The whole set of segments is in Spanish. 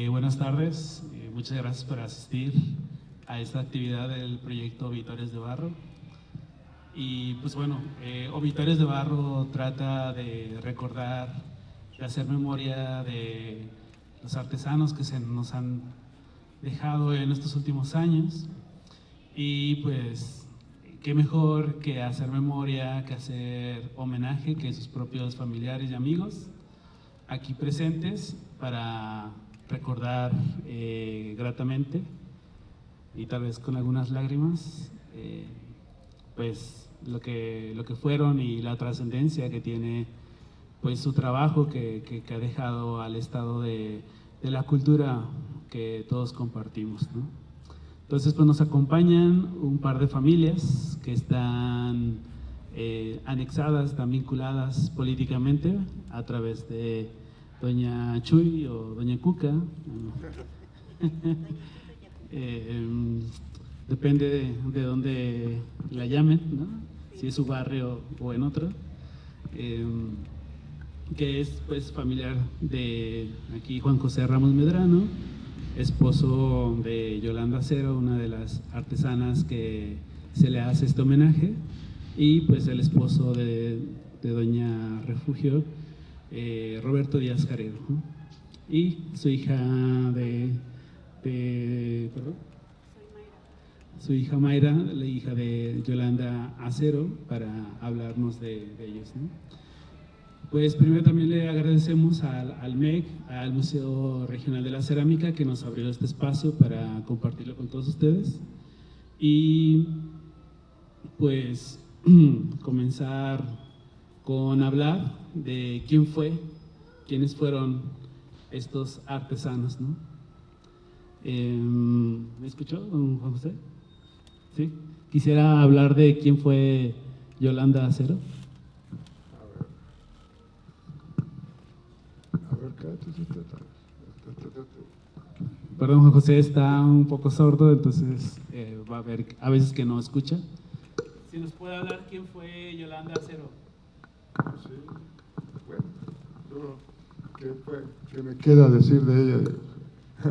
Buenas tardes, muchas gracias por asistir a esta actividad del proyecto Obituarios de Barro. Y pues bueno, Obituarios de Barro trata de recordar, de hacer memoria de los artesanos que nos han dejado en estos últimos años. Y pues, qué mejor que hacer memoria, que hacer homenaje, que sus propios familiares y amigos aquí presentes para recordar gratamente y tal vez con algunas lágrimas pues lo que fueron y la trascendencia que tiene pues su trabajo que ha dejado al estado de la cultura que todos compartimos, ¿no? Entonces pues nos acompañan un par de familias que están anexadas, están vinculadas políticamente a través de doña Chuy o doña Cuca. Depende de dónde la llamen, ¿no? Si es su barrio o en otro. Que es pues familiar de aquí Juan José Ramos Medrano, esposo de Yolanda Acero, una de las artesanas que se le hace este homenaje, y pues el esposo de doña Refugio, Roberto Díaz Jarero, ¿no? Y su hija perdón, su hija Mayra, la hija de Yolanda Acero, para hablarnos de ellos, ¿no? Pues primero también le agradecemos al MEC, al Museo Regional de la Cerámica, que nos abrió este espacio para compartirlo con todos ustedes. Y pues comenzar con hablar de quiénes fueron estos artesanos, ¿no? ¿Me escuchó, don Juan José? ¿Sí? Quisiera hablar de quién fue Yolanda Acero. Perdón, Juan José está un poco sordo, entonces va a haber a veces que no escucha. Si nos puede hablar quién fue Yolanda Acero. Sí, bueno, ¿qué me queda decir de ella?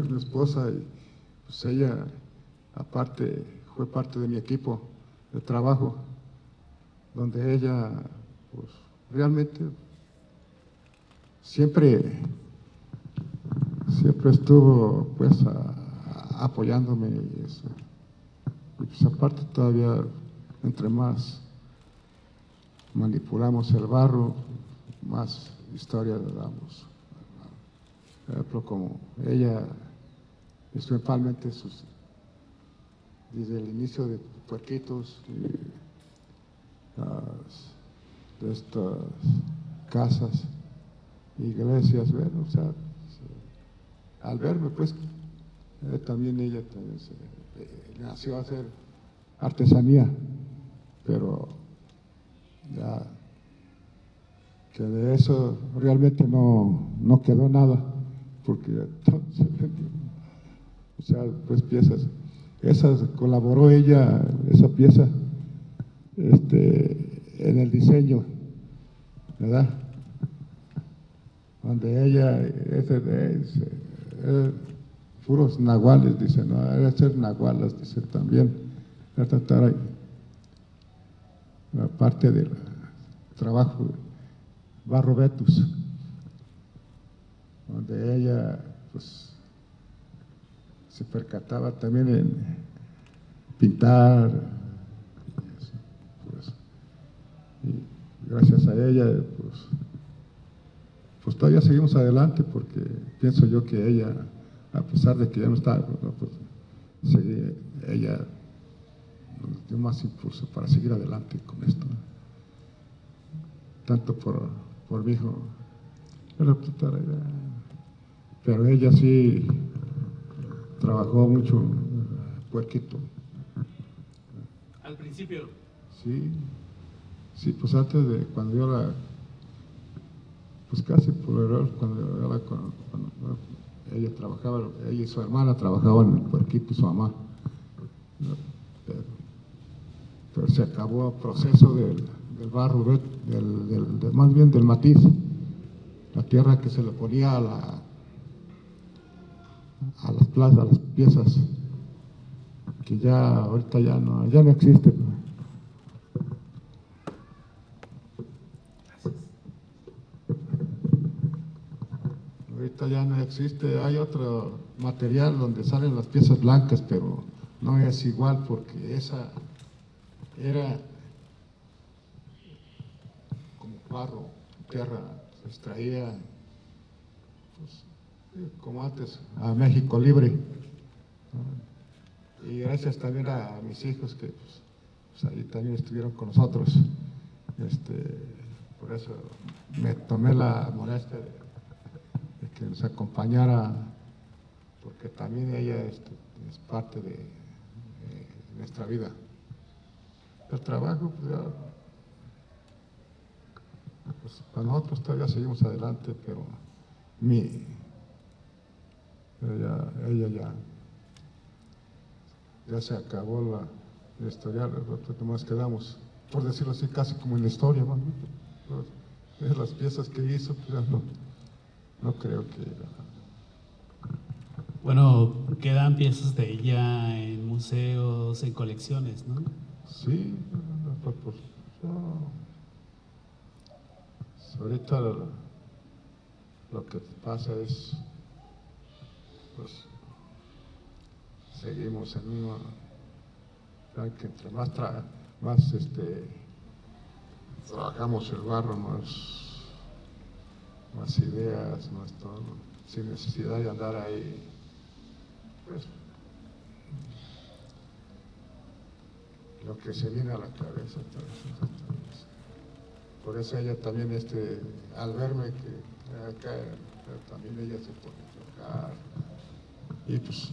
Mi esposa, y pues ella aparte fue parte de mi equipo de trabajo, donde ella pues realmente siempre estuvo pues apoyándome y eso. Y pues aparte todavía entre más manipulamos el barro, más historia le damos. Por ejemplo, como ella, principalmente desde el inicio de Puerquitos, de estas casas, iglesias, bueno, o sea, al verme, pues, también ella nació a hacer artesanía, pero ya que de eso realmente no quedó nada, porque todo se vendió. O sea, pues piezas, esas colaboró ella, esa pieza, en el diseño, ¿verdad? Donde ella, puros nahuales, dice, no, era ser nahualas, dice también, a tratar ahí, la parte del trabajo de Barro Vetus, donde ella, pues, se percataba también en pintar, pues, y gracias a ella, pues todavía seguimos adelante, porque pienso yo que ella, a pesar de que ya no está, ¿no? Pues ella nos dio más impulso para seguir adelante con esto, ¿no? Tanto por mi hijo, pero ella sí trabajó mucho Puerquito. Al principio. Sí, pues antes de cuando yo pues casi por error, cuando ella trabajaba, ella y su hermana trabajaban en el Puerquito y su mamá, pero se acabó el proceso del barro, más bien del matiz, la tierra que se le ponía a las plazas, a las piezas, que ya ahorita ya no existen. Ahorita ya no existe, hay otro material donde salen las piezas blancas, pero no es igual porque esa era como barro, tierra, se extraía, pues, como antes, a México libre. Y gracias también a mis hijos que pues ahí también estuvieron con nosotros. Por eso me tomé la molestia de que nos acompañara, porque también ella es parte de nuestra vida. El trabajo, pues ya, pues para nosotros todavía seguimos adelante, pero ella ya se acabó la historia, nos quedamos, por decirlo así, casi como en la historia, ¿no? Las piezas que hizo, pues ya no creo que... Bueno, quedan piezas de ella en museos, en colecciones, ¿no? Sí, ahorita lo que pasa es, pues, seguimos en una, que entre más trabajamos el barro, más ideas, más todo, sin necesidad de andar ahí, pues, lo que se viene a la cabeza. Por eso ella también, al verme que acá, también ella se pone a tocar, y pues,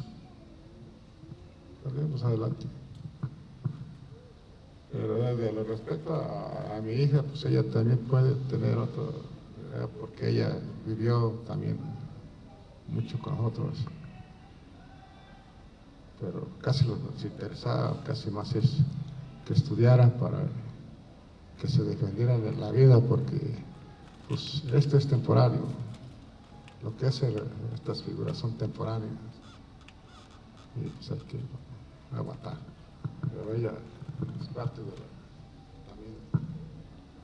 salimos adelante. Pero de lo respecto a mi hija, pues ella también puede tener otro, porque ella vivió también mucho con nosotros. Pero casi nos interesaba, casi más es que estudiaran para que se defendieran de la vida, porque pues esto es temporario. Lo que hacen estas figuras son temporáneas. Y pues hay que aguantar. Pero ella es parte de también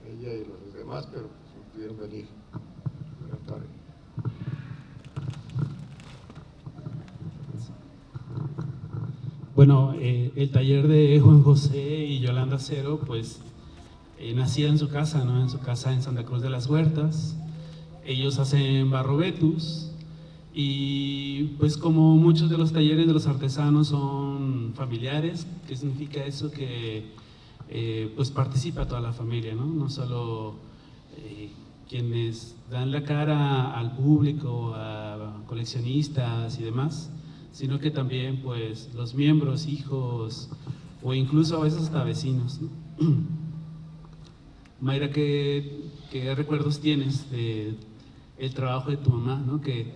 ella y los demás, pero pues no pudieron venir. Bueno, el taller de Juan José y Yolanda Cero, pues nacía en su casa, ¿no? En su casa en Santa Cruz de las Huertas. Ellos hacen barrobetus y pues como muchos de los talleres de los artesanos son familiares, ¿qué significa eso? Que pues participa toda la familia, ¿no? No solo quienes dan la cara al público, a coleccionistas y demás, sino que también pues los miembros, hijos o incluso a veces hasta vecinos, ¿no? Mayra, ¿qué recuerdos tienes de el trabajo de tu mamá, ¿no? Que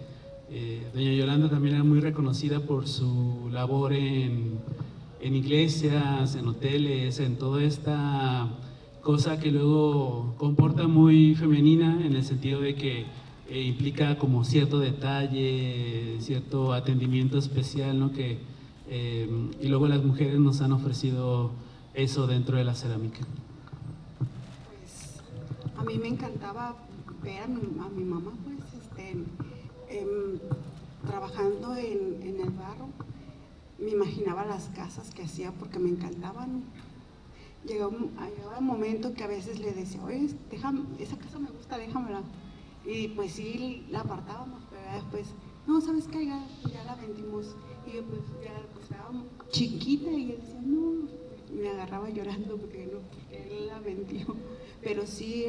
doña Yolanda también era muy reconocida por su labor en iglesias, en hoteles, en toda esta cosa que luego comporta muy femenina, en el sentido de que implica como cierto detalle, cierto atendimiento especial, ¿no? Y luego las mujeres nos han ofrecido eso dentro de la cerámica. Pues a mí me encantaba ver a mi mamá, pues, trabajando en el barro. Me imaginaba las casas que hacía porque me encantaban. Llegaba un momento que a veces le decía, oye, esa casa me gusta, déjamela. Y pues sí, la apartábamos, pero después, no, ¿sabes qué? Ya la vendimos. Y yo pues ya estaba chiquita y él decía, no, me agarraba llorando porque él la vendió. Pero sí,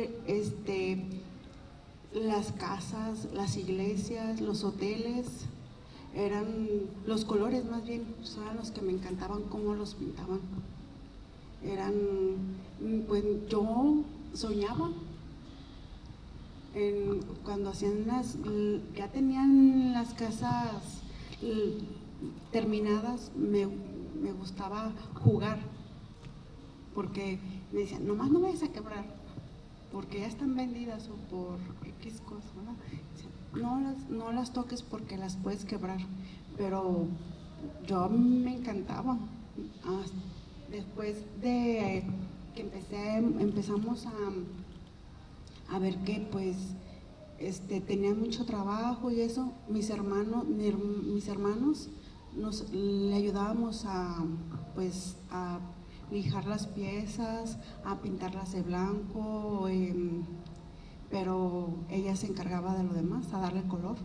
las casas, las iglesias, los hoteles, los colores más bien, eran los que me encantaban cómo los pintaban. Pues yo soñaba cuando hacían ya tenían las casas terminadas, me gustaba jugar, porque me decían, nomás no vayas a quebrar, porque ya están vendidas o por X cosas, ¿verdad? Decían, no las toques porque las puedes quebrar, pero yo me encantaba. Después de que empezamos a ver que pues tenía mucho trabajo y eso, mis hermanos le ayudábamos a lijar las piezas, a pintarlas de blanco, pero ella se encargaba de lo demás, a darle color.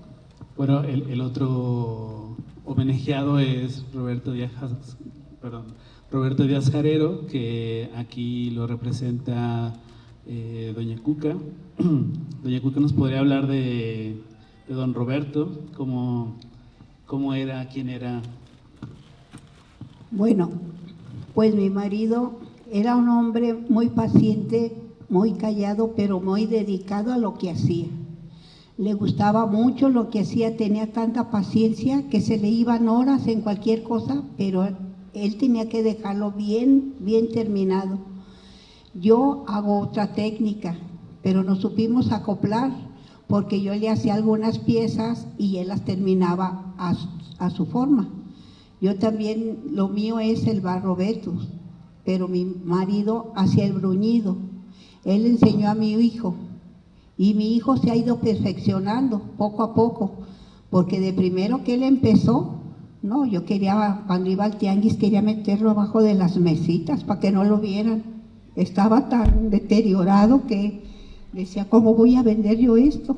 Bueno, el otro homenajeado es Roberto Díaz Jarero, que aquí lo representa Doña Cuca. Doña Cuca nos podría hablar de don Roberto, cómo era, quién era. Bueno, pues mi marido era un hombre muy paciente, muy callado, pero muy dedicado a lo que hacía. Le gustaba mucho lo que hacía, tenía tanta paciencia que se le iban horas en cualquier cosa, pero él tenía que dejarlo bien terminado. Yo hago otra técnica, pero nos supimos acoplar, porque yo le hacía algunas piezas y él las terminaba a su forma. Yo también, lo mío es el barro Vetus, pero mi marido hacía el bruñido. Él enseñó a mi hijo, y mi hijo se ha ido perfeccionando poco a poco, porque de primero que él empezó, no, yo quería, cuando iba al tianguis, quería meterlo abajo de las mesitas para que no lo vieran. Estaba tan deteriorado que decía, ¿cómo voy a vender yo esto?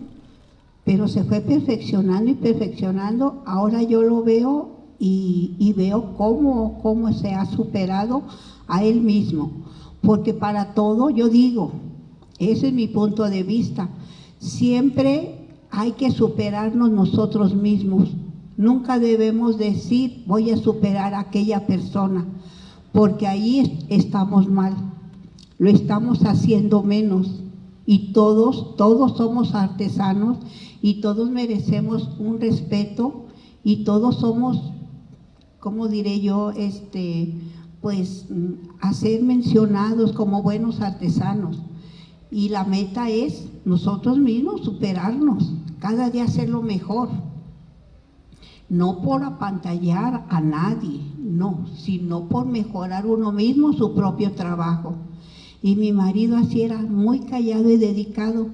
Pero se fue perfeccionando y perfeccionando. Ahora yo lo veo y veo cómo se ha superado a él mismo. Porque para todo, yo digo, ese es mi punto de vista, siempre hay que superarnos nosotros mismos. Nunca debemos decir, voy a superar a aquella persona, porque ahí estamos mal, lo estamos haciendo menos. Y todos somos artesanos y todos merecemos un respeto y todos somos, ¿cómo diré yo? Pues a ser mencionados como buenos artesanos. Y la meta es nosotros mismos superarnos, cada día hacerlo mejor. No por apantallar a nadie, no, sino por mejorar uno mismo su propio trabajo. Y mi marido así era, muy callado y dedicado.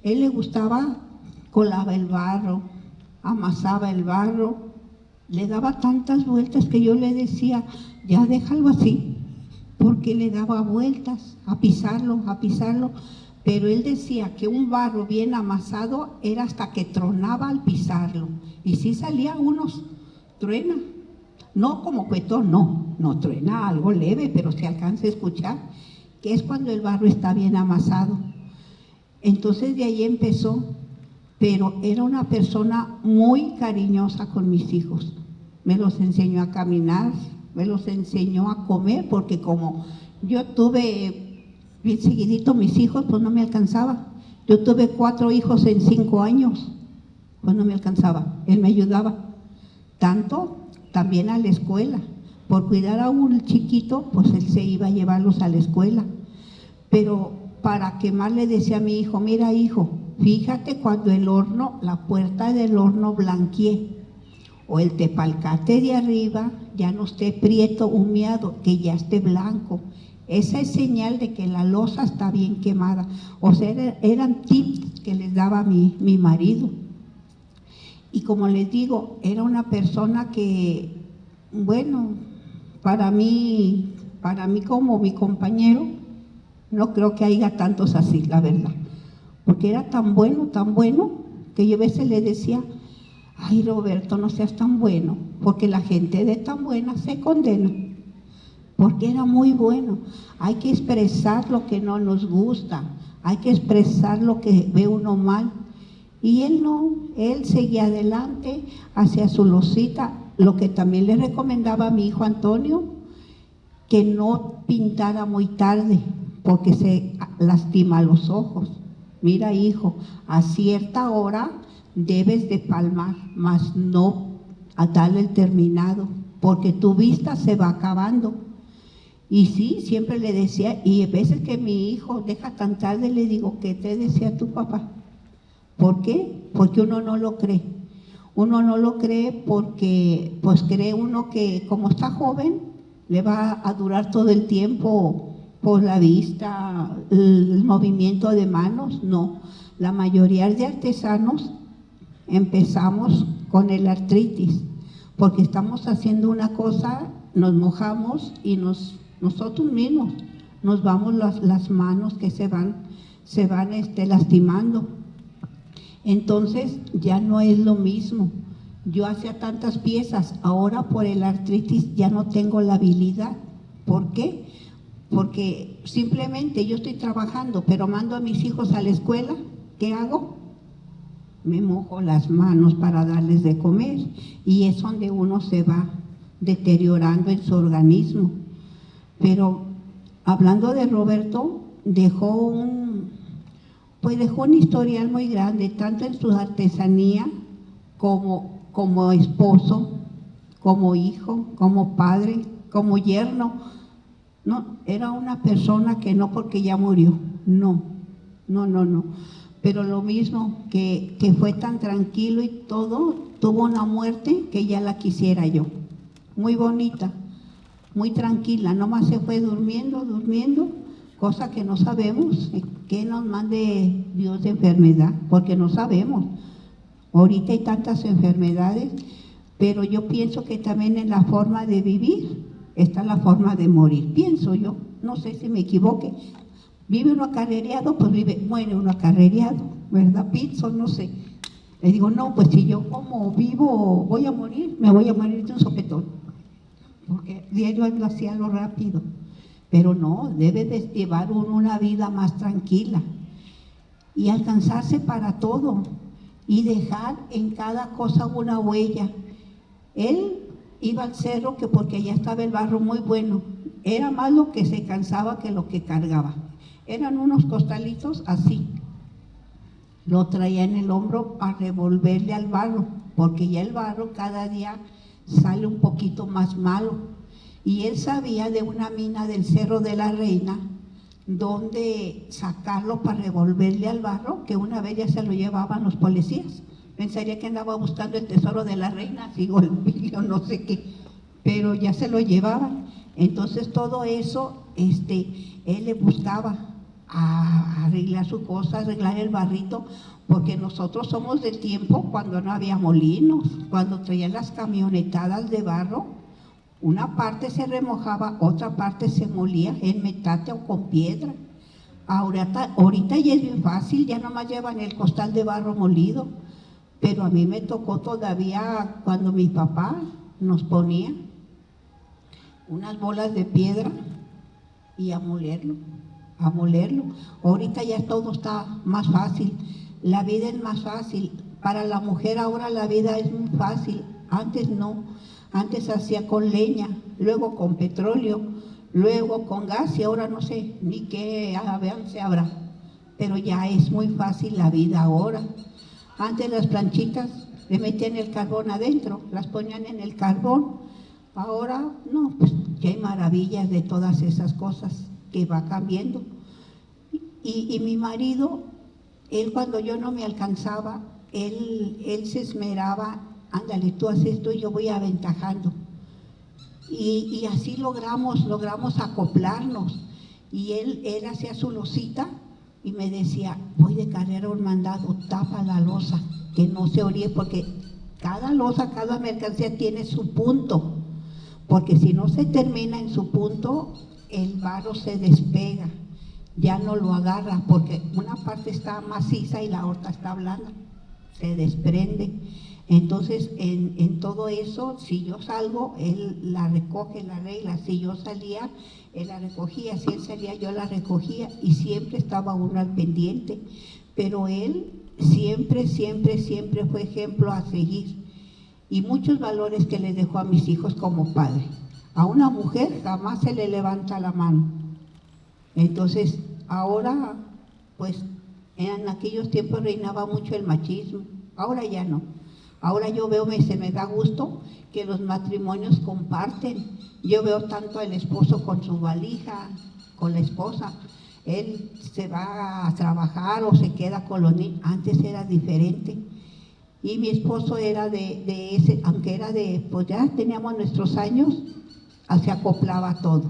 Él le gustaba, colaba el barro, amasaba el barro, le daba tantas vueltas que yo le decía, ya déjalo así, porque le daba vueltas a pisarlo, pero él decía que un barro bien amasado era hasta que tronaba al pisarlo, y sí salía unos, truena, no como cuetón, no truena, algo leve, pero se alcanza a escuchar, que es cuando el barro está bien amasado. Entonces de ahí empezó, pero era una persona muy cariñosa con mis hijos, me los enseñó a caminar, me los enseñó a comer, porque como yo tuve bien seguidito mis hijos, pues no me alcanzaba. Yo tuve 4 hijos en 5 años, pues no me alcanzaba. Él me ayudaba, tanto también a la escuela. Por cuidar a un chiquito, pues él se iba a llevarlos a la escuela. Pero para quemar le decía a mi hijo, mira hijo, fíjate cuando el horno, la puerta del horno blanquee, o el tepalcate de arriba ya no esté prieto, humeado, que ya esté blanco. Esa es señal de que la loza está bien quemada. O sea, eran tips que les daba mi marido. Y como les digo, era una persona que, bueno, para mí como mi compañero, no creo que haya tantos así, la verdad. Porque era tan bueno, que yo a veces le decía, ay Roberto, no seas tan bueno, porque la gente de tan buena se condena. Porque era muy bueno. Hay que expresar lo que no nos gusta, hay que expresar lo que ve uno mal. Y él no, él seguía adelante, hacia su losita. Lo que también le recomendaba a mi hijo Antonio, que no pintara muy tarde, porque se lastima los ojos. Mira hijo, a cierta hora debes de palmar, mas no a darle el terminado, porque tu vista se va acabando. Y sí, siempre le decía, y a veces que mi hijo deja tan tarde, le digo, ¿qué te decía tu papá? ¿Por qué? Porque uno no lo cree. Uno no lo cree porque pues cree uno que como está joven le va a durar todo el tiempo por la vista, el movimiento de manos. No, la mayoría de artesanos empezamos con el artritis porque estamos haciendo una cosa, nos mojamos y nosotros mismos nos vamos las manos que se van lastimando. Entonces ya no es lo mismo. Yo hacía tantas piezas, ahora por el artritis ya no tengo la habilidad. ¿Por qué? Porque simplemente yo estoy trabajando, pero mando a mis hijos a la escuela, ¿qué hago? Me mojo las manos para darles de comer, y es donde uno se va deteriorando en su organismo. Pero hablando de Roberto, dejó un historial muy grande, tanto en su artesanía como esposo, como hijo, como padre, como yerno. No, era una persona que no porque ya murió, no. Pero lo mismo que fue tan tranquilo y todo, tuvo una muerte que ya la quisiera yo. Muy bonita, muy tranquila, nomás se fue durmiendo, cosa que no sabemos que nos mande Dios de enfermedad, porque no sabemos. Ahorita hay tantas enfermedades, pero yo pienso que también en la forma de vivir está la forma de morir, pienso yo, no sé si me equivoque. Vive uno acarrereado, pues muere uno acarrereado, ¿verdad? Pienso, no sé. Le digo, no, pues si yo como vivo voy a morir, me voy a morir de un sopetón, porque diario lo hacía lo rápido. Pero no, debe de llevar uno una vida más tranquila y alcanzarse para todo y dejar en cada cosa una huella. Él iba al cerro que porque allá estaba el barro muy bueno, era más lo que se cansaba que lo que cargaba. Eran unos costalitos así, lo traía en el hombro a revolverle al barro, porque ya el barro cada día sale un poquito más malo. Y él sabía de una mina del Cerro de la Reina donde sacarlo para revolverle al barro, que una vez ya se lo llevaban los policías. Pensaría que andaba buscando el tesoro de la reina, digo, el pillo, no sé qué, pero ya se lo llevaban. Entonces todo eso, él le buscaba a arreglar su cosa, arreglar el barrito, porque nosotros somos del tiempo cuando no había molinos, cuando traían las camionetadas de barro. Una parte se remojaba, otra parte se molía en metate o con piedra. Ahorita ya es bien fácil, ya nomás llevan el costal de barro molido. Pero a mí me tocó todavía cuando mi papá nos ponía unas bolas de piedra y a molerlo. Ahorita ya todo está más fácil, la vida es más fácil. Para la mujer ahora la vida es muy fácil, antes no. Antes hacía con leña, luego con petróleo, luego con gas y ahora no sé ni qué avance habrá. Pero ya es muy fácil la vida ahora. Antes las planchitas le metían el carbón adentro, las ponían en el carbón. Ahora no, pues ya hay maravillas de todas esas cosas que va cambiando. Y mi marido, él cuando yo no me alcanzaba, él se esmeraba. Ándale, tú haces esto y yo voy aventajando. Y así logramos acoplarnos. Y él hacía su losita y me decía, voy de carrera a un mandado, tapa la losa, que no se oríe, porque cada losa, cada mercancía tiene su punto. Porque si no se termina en su punto, el barro se despega, ya no lo agarra, porque una parte está maciza y la otra está blanda, se desprende. Entonces, en todo eso, si yo salgo, él la recoge, la arregla. Si yo salía, él la recogía. Si él salía, yo la recogía. Y siempre estaba uno al pendiente. Pero él siempre fue ejemplo a seguir. Y muchos valores que le dejó a mis hijos como padre. A una mujer jamás se le levanta la mano. Entonces, ahora, pues, en aquellos tiempos reinaba mucho el machismo. Ahora ya no. Ahora yo veo, se me da gusto que los matrimonios comparten. Yo veo tanto al esposo con su valija, con la esposa. Él se va a trabajar o se queda con los niños. Antes era diferente. Y mi esposo era de ese, aunque era pues ya teníamos nuestros años, se acoplaba a todo.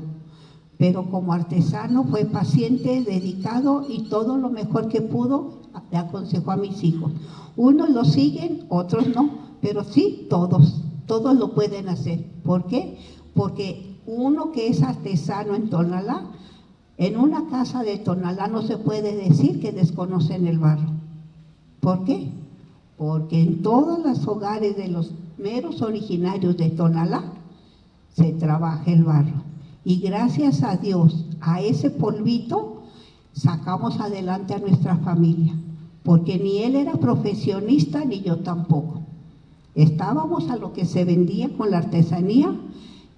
Pero como artesano fue paciente, dedicado y todo lo mejor que pudo le aconsejó a mis hijos. Unos lo siguen, otros no, pero sí todos lo pueden hacer. ¿Por qué? Porque uno que es artesano en Tonalá, en una casa de Tonalá no se puede decir que desconocen el barro. ¿Por qué? Porque en todos los hogares de los meros originarios de Tonalá se trabaja el barro. Y gracias a Dios, a ese polvito, sacamos adelante a nuestra familia. Porque ni él era profesionista, ni yo tampoco. Estábamos a lo que se vendía con la artesanía,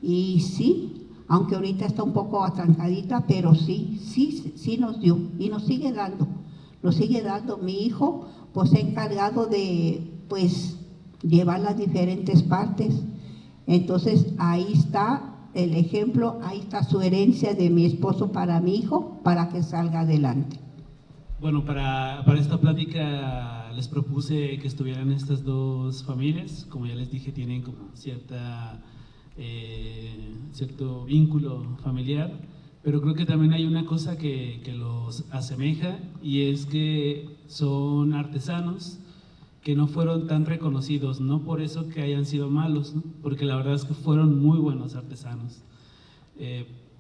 y sí, aunque ahorita está un poco atrancadita, pero sí nos dio, y nos sigue dando. Mi hijo pues se ha encargado de pues llevar las diferentes partes. Entonces ahí está el ejemplo, ahí está su herencia de mi esposo para mi hijo, para que salga adelante. Bueno, para esta plática les propuse que estuvieran estas dos familias. Como ya les dije, tienen como cierto vínculo familiar, pero creo que también hay una cosa que los asemeja, y es que son artesanos que no fueron tan reconocidos, no por eso que hayan sido malos, ¿no? Porque la verdad es que fueron muy buenos artesanos.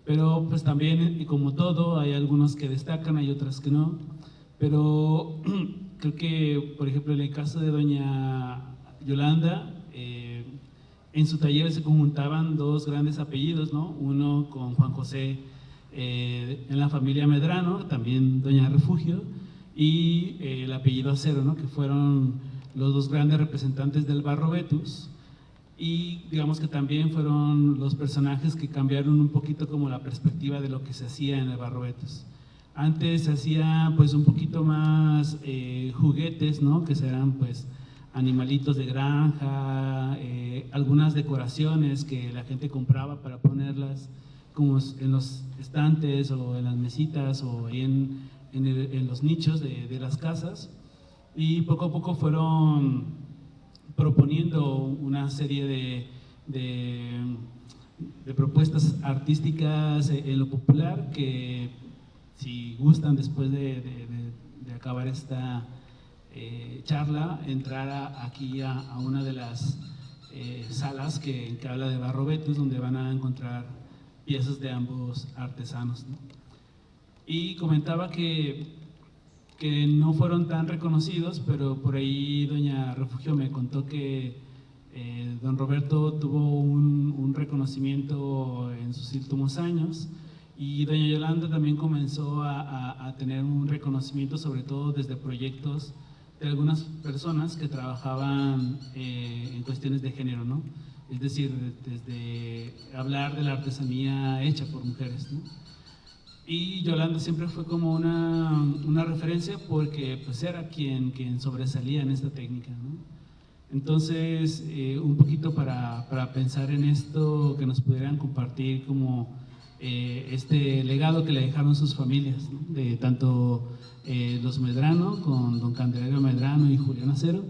Pero pues también, como todo, hay algunos que destacan, hay otros que no. Pero creo que, por ejemplo, en el caso de doña Yolanda, en su taller se conjuntaban dos grandes apellidos, ¿no? Uno con Juan José en la familia Medrano, también doña Refugio, y el apellido Acero, ¿no? Que fueron los dos grandes representantes del barro Vetus, y digamos que también fueron los personajes que cambiaron un poquito como la perspectiva de lo que se hacía en el barro Vetus. Antes se hacía pues un poquito más juguetes, ¿no? Que serán pues animalitos de granja, algunas decoraciones que la gente compraba para ponerlas como en los estantes o en las mesitas o ahí en los nichos de las casas, y poco a poco fueron proponiendo una serie de propuestas artísticas en lo popular, que si gustan después de acabar esta charla, entrar aquí a una de las salas que habla de barro Vetus, donde van a encontrar piezas de ambos artesanos, ¿no? Y comentaba que no fueron tan reconocidos, pero por ahí doña Refugio me contó que don Roberto tuvo un reconocimiento en sus últimos años, y doña Yolanda también comenzó a tener un reconocimiento, sobre todo desde proyectos de algunas personas que trabajaban en cuestiones de género, ¿no? Es decir, desde hablar de la artesanía hecha por mujeres, ¿no? Y Yolanda siempre fue como una referencia, porque pues era quien sobresalía en esta técnica, ¿no? Entonces, un poquito para pensar en esto, que nos pudieran compartir como este legado que le dejaron sus familias, ¿no? De tanto los Medrano, con don Candelario Medrano y Julián Acero,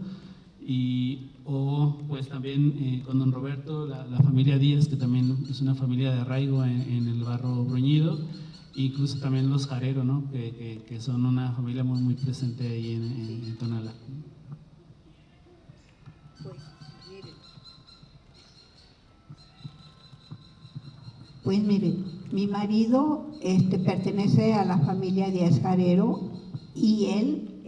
o pues también con don Roberto, la familia Díaz, que también es una familia de arraigo en el barro bruñido, incluso también los Jarero, ¿no? Que son una familia muy, muy presente ahí en Tonalá. Pues miren, mi marido pertenece a la familia Díaz Jarero, y él,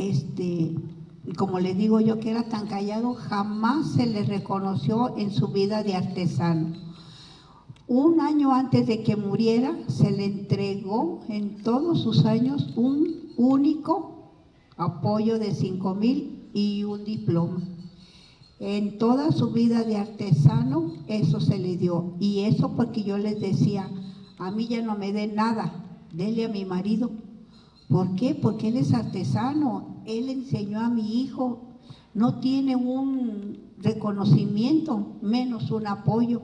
como le digo yo que era tan callado, jamás se le reconoció en su vida de artesano. Un año antes de que muriera, se le entregó en todos sus años un único apoyo de 5,000 y un diploma. En toda su vida de artesano, eso se le dio. Y eso porque yo les decía, a mí ya no me den nada, denle a mi marido. ¿Por qué? Porque él es artesano, él enseñó a mi hijo, no tiene un reconocimiento, menos un apoyo.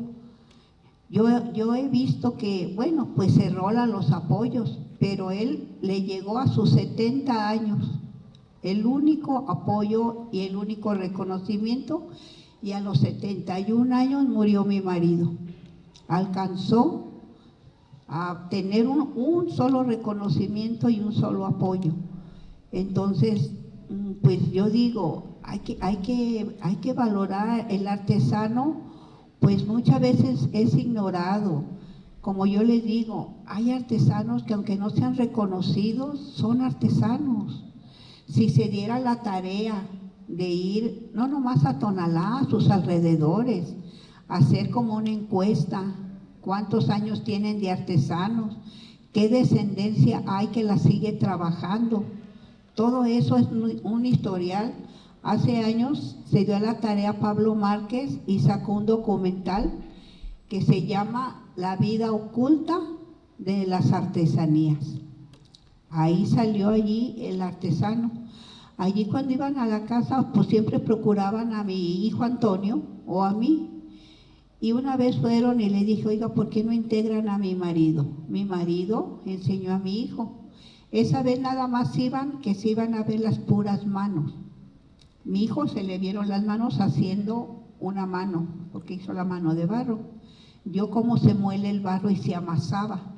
Yo he visto que, bueno, pues se rolan los apoyos, pero él le llegó a sus 70 años el único apoyo y el único reconocimiento. Y a los 71 años murió mi marido. Alcanzó a tener un solo reconocimiento y un solo apoyo. Entonces, pues yo digo, hay que valorar el artesano, pues muchas veces es ignorado. Como yo les digo, hay artesanos que aunque no sean reconocidos, son artesanos. Si se diera la tarea de ir, no nomás a Tonalá, a sus alrededores, hacer como una encuesta, cuántos años tienen de artesanos, qué descendencia hay que la sigue trabajando. Todo eso es un historial. Hace años se dio la tarea a Pablo Márquez y sacó un documental que se llama La vida oculta de las artesanías. Ahí salió allí el artesano. Allí cuando iban a la casa, pues siempre procuraban a mi hijo Antonio o a mí. Y una vez fueron y le dije, oiga, ¿por qué no integran a mi marido? Mi marido enseñó a mi hijo. Esa vez nada más iban, que se iban a ver las puras manos. Mi hijo se le vieron las manos haciendo una mano, porque hizo la mano de barro. Vio cómo se muele el barro y se amasaba.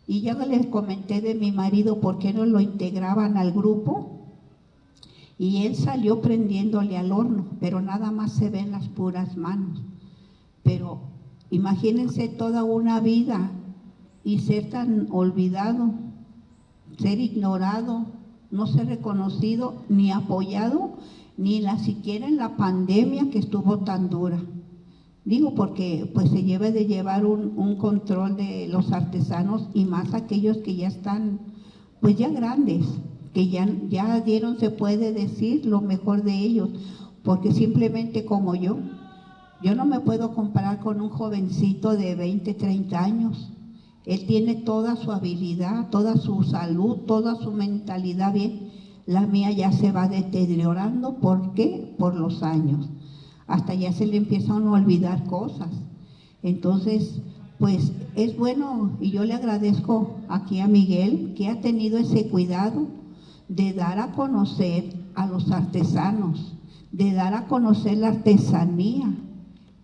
Y ya les comenté de mi marido por qué no lo integraban al grupo. Y él salió prendiéndole al horno, pero nada más se ven las puras manos. Pero imagínense toda una vida y ser tan olvidado, ser ignorado, no ser reconocido ni apoyado, ni siquiera en la pandemia que estuvo tan dura. Digo porque pues se debe de llevar un control de los artesanos y más aquellos que ya están pues ya grandes, que ya dieron, se puede decir, lo mejor de ellos, porque simplemente como yo no me puedo comparar con un jovencito de 20, 30 años. Él tiene toda su habilidad, toda su salud, toda su mentalidad bien. La mía ya se va deteriorando. ¿Por qué? Por los años. Hasta ya se le empiezan a olvidar cosas. Entonces, pues es bueno, y yo le agradezco aquí a Miguel, que ha tenido ese cuidado de dar a conocer a los artesanos, de dar a conocer la artesanía,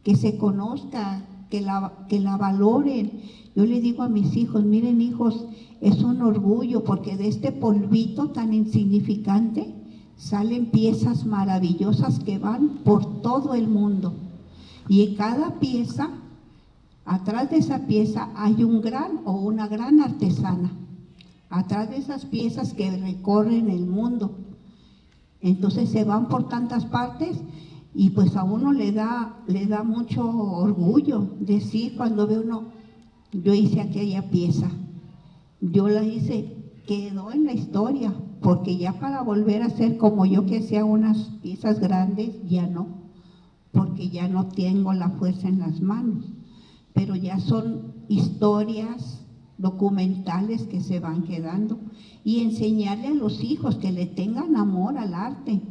que se conozca, que la valoren. Yo le digo a mis hijos, miren hijos, es un orgullo porque de este polvito tan insignificante salen piezas maravillosas que van por todo el mundo. Y en cada pieza, atrás de esa pieza hay un gran o una gran artesana. Atrás de esas piezas que recorren el mundo. Entonces se van por tantas partes y pues a uno le da mucho orgullo decir cuando ve uno, yo hice aquella pieza, yo la hice, quedó en la historia, porque ya para volver a ser como yo que hacía unas piezas grandes, ya no, porque ya no tengo la fuerza en las manos, pero ya son historias documentales que se van quedando y enseñarle a los hijos que le tengan amor al arte,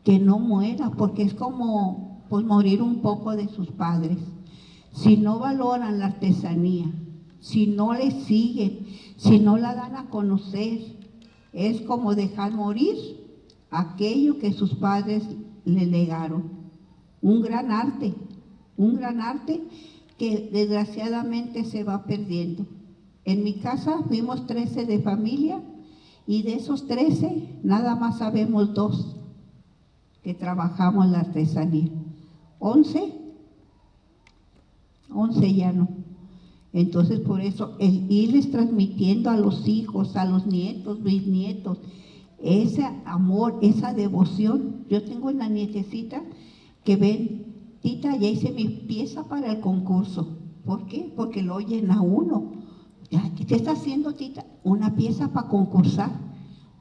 que no muera, porque es como pues morir un poco de sus padres. Si no valoran la artesanía, si no le siguen, si no la dan a conocer, es como dejar morir aquello que sus padres le legaron. Un gran arte que desgraciadamente se va perdiendo. En mi casa fuimos 13 de familia y de esos 13 nada más sabemos 2 que trabajamos la artesanía. 11 ya no. Entonces por eso el irles transmitiendo a los hijos, a los nietos, bisnietos, ese amor, esa devoción. Yo tengo una nietecita que ven, tita, ya hice mi pieza para el concurso. ¿Por qué? Porque lo oyen a uno. ¿Qué está haciendo, tita? Una pieza para concursar.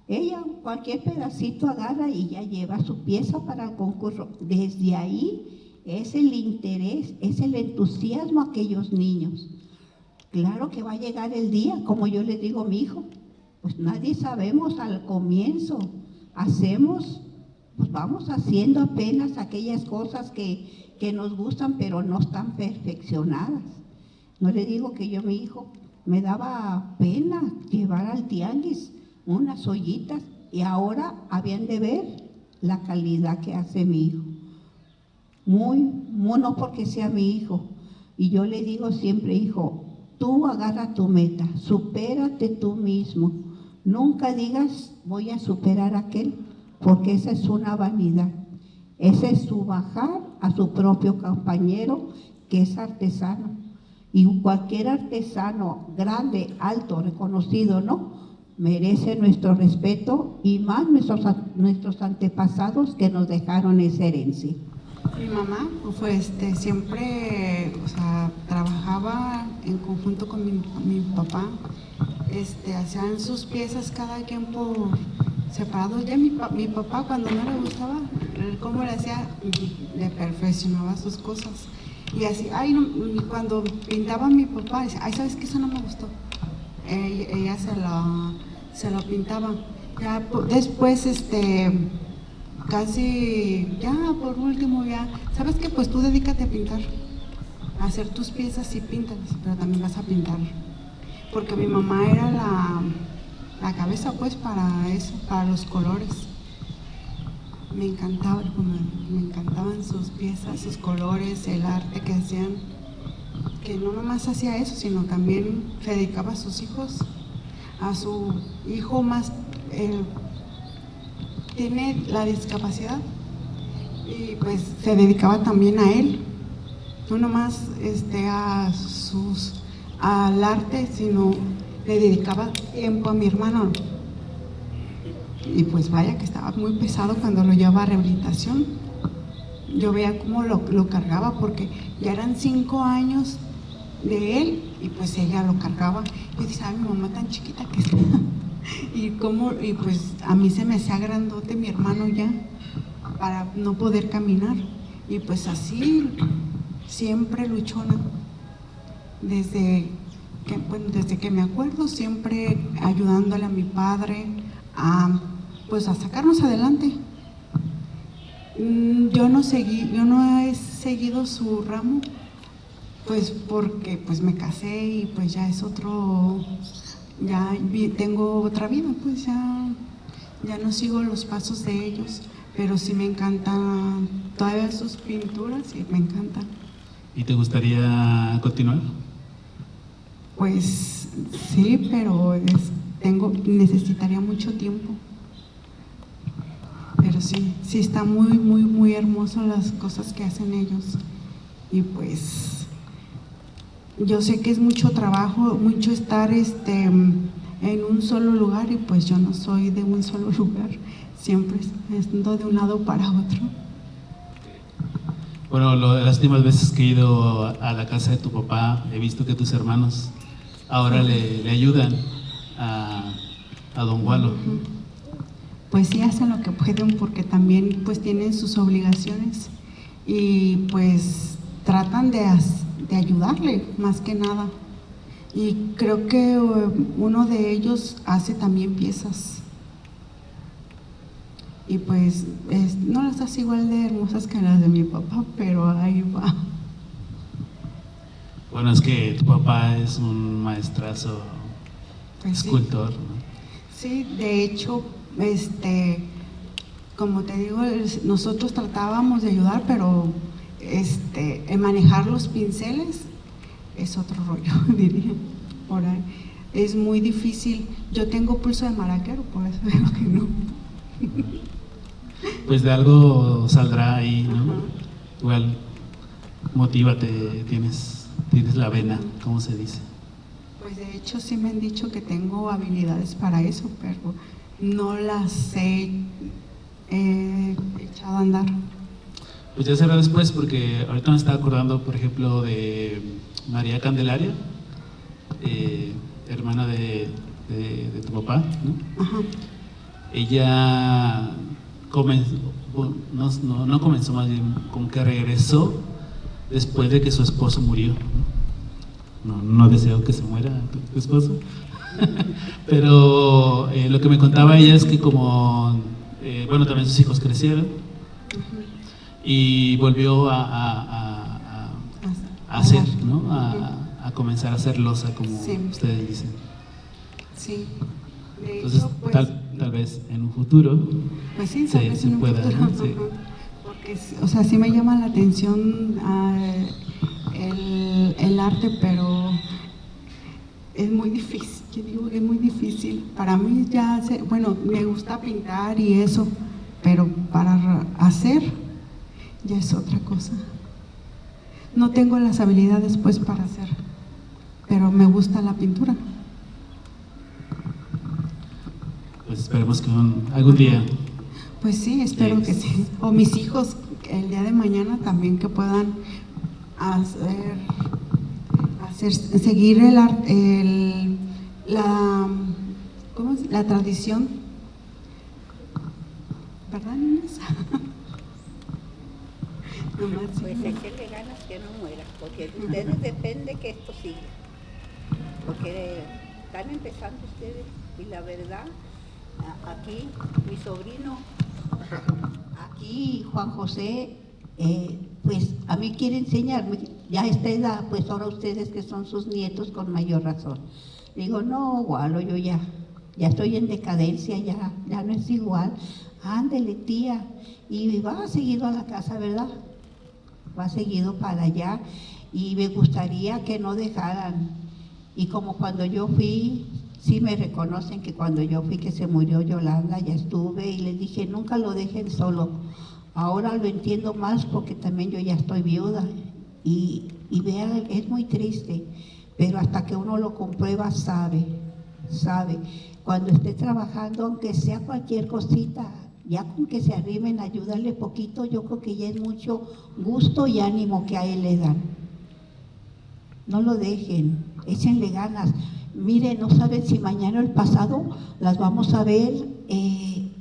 Ella cualquier pedacito agarra y ya lleva su pieza para el concurso. Desde ahí es el interés, es el entusiasmo a aquellos niños. Claro que va a llegar el día, como yo les digo a mi hijo, pues nadie sabemos al comienzo, hacemos, pues vamos haciendo apenas aquellas cosas que nos gustan, pero no están perfeccionadas. No le digo que yo a mi hijo me daba pena llevar al tianguis unas ollitas y ahora habían de ver la calidad que hace mi hijo. No porque sea mi hijo. Y yo le digo siempre, hijo, tú agarra tu meta, supérate tú mismo. Nunca digas, voy a superar a aquel, porque esa es una vanidad. Ese es su bajar a su propio compañero, que es artesano. Y cualquier artesano, grande, alto, reconocido, ¿no?, merece nuestro respeto, y más nuestros antepasados que nos dejaron esa herencia. Mi mamá siempre, o sea, trabajaba en conjunto con mi papá. Hacían sus piezas cada quien por separado. Ya mi papá, cuando no le gustaba cómo le hacía, le perfeccionaba sus cosas. Y así, cuando pintaba mi papá, decía, ay, ¿sabes qué? Eso no me gustó. Ella se lo pintaba. Ya después, casi, ya por último, ya, ¿sabes qué? Pues tú dedícate a pintar, a hacer tus piezas y píntalas, pero también vas a pintar. Porque mi mamá era la cabeza, pues, para eso, para los colores. Me encantaban sus piezas, sus colores, el arte que hacían, que no nomás hacía eso, sino también se dedicaba a sus hijos, a su hijo más, tiene la discapacidad, y pues se dedicaba también a él, no nomás al arte, sino le dedicaba tiempo a mi hermano. Y pues vaya que estaba muy pesado cuando lo llevaba a rehabilitación. Yo veía cómo lo cargaba, porque ya eran 5 años de él, y pues ella lo cargaba. Yo decía, ay, mi mamá tan chiquita que está. Y pues a mí se me hacía grandote mi hermano ya, para no poder caminar. Y pues así, siempre luchona. Desde que me acuerdo, siempre ayudándole a mi padre a sacarnos adelante. Yo no he seguido su ramo, pues porque pues me casé y pues ya es otro, ya tengo otra vida, pues ya no sigo los pasos de ellos, pero sí me encantan todavía sus pinturas, y me encantan. ¿Y te gustaría continuar? Pues sí, pero necesitaría mucho tiempo. Pero sí está muy, muy, muy hermoso las cosas que hacen ellos. Y pues yo sé que es mucho trabajo, mucho estar en un solo lugar, y pues yo no soy de un solo lugar, siempre ando de un lado para otro. Bueno, las últimas veces que he ido a la casa de tu papá, he visto que tus hermanos ahora le ayudan a don Walo. Pues sí, hacen lo que pueden, porque también pues tienen sus obligaciones, y pues tratan de ayudarle más que nada. Y creo que uno de ellos hace también piezas, y pues no las hace igual de hermosas que las de mi papá, pero ahí va. Bueno, es que tu papá es un maestrazo, Pues sí. escultor, ¿no? Sí, de hecho, como te digo, nosotros tratábamos de ayudar, pero en manejar los pinceles es otro rollo, diría, por ahí. Es muy difícil. Yo tengo pulso de maraquero, por eso digo que no. Pues de algo saldrá ahí, ¿no? Igual, motívate, tienes la vena, ¿cómo se dice? Pues de hecho sí me han dicho que tengo habilidades para eso, pero no las he echado a andar. Pues ya será después, porque ahorita me estaba acordando, por ejemplo, de María Candelaria, hermana de tu papá, ¿no? Ajá. Ella no comenzó, más bien como que regresó después de que su esposo murió, ¿no? No deseo que se muera tu esposo, pero lo que me contaba ella es que como, también sus hijos crecieron y volvió a hacer, ¿no? A comenzar a hacer loza, como sí. ustedes dicen. Sí. De Entonces, hecho, pues, tal vez en un futuro Pues sí, tal vez se en un pueda, futuro, ¿no? Sí. porque, o sea, sí me llama la atención el arte, pero es muy difícil, yo digo que es muy difícil. Para mí bueno, me gusta pintar y eso, pero para hacer ya es otra cosa. No tengo las habilidades pues para hacer, pero me gusta la pintura. Pues esperemos que algún día. Pues sí, espero que sí. O mis hijos el día de mañana también que puedan seguir la tradición, ¿verdad, niños? Nomás, sí. Pues echenle ganas que no muera, porque de ustedes depende que esto siga. Porque están empezando ustedes y la verdad, aquí mi sobrino, aquí Juan José, pues a mí quiere enseñarme, ya a esta edad, pues ahora ustedes que son sus nietos con mayor razón. Digo, no, Gualo, yo ya estoy en decadencia, ya no es igual. Ándele, tía, y va seguido a la casa, ¿verdad? Va seguido para allá y me gustaría que no dejaran. Y como cuando yo fui, sí me reconocen que cuando yo fui que se murió Yolanda, ya estuve y les dije, nunca lo dejen solo. Ahora lo entiendo más porque también yo ya estoy viuda y vean, es muy triste, pero hasta que uno lo comprueba sabe. Cuando esté trabajando, aunque sea cualquier cosita, ya con que se arrimen, ayudarle poquito, yo creo que ya es mucho gusto y ánimo que a él le dan. No lo dejen, échenle ganas. Miren, no saben si mañana o el pasado las vamos a ver en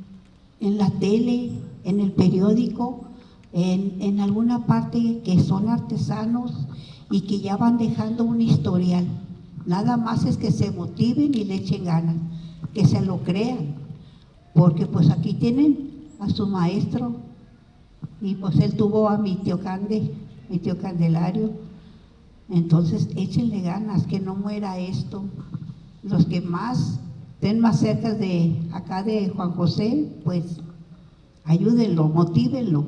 la tele, en el periódico, en alguna parte que son artesanos y que ya van dejando un historial. Nada más es que se motiven y le echen ganas, que se lo crean, porque pues aquí tienen a su maestro y pues él tuvo a mi tío Candelario. Entonces échenle ganas, que no muera esto. Los que más estén más cerca de acá de Juan José, pues ayúdenlo, motívenlo,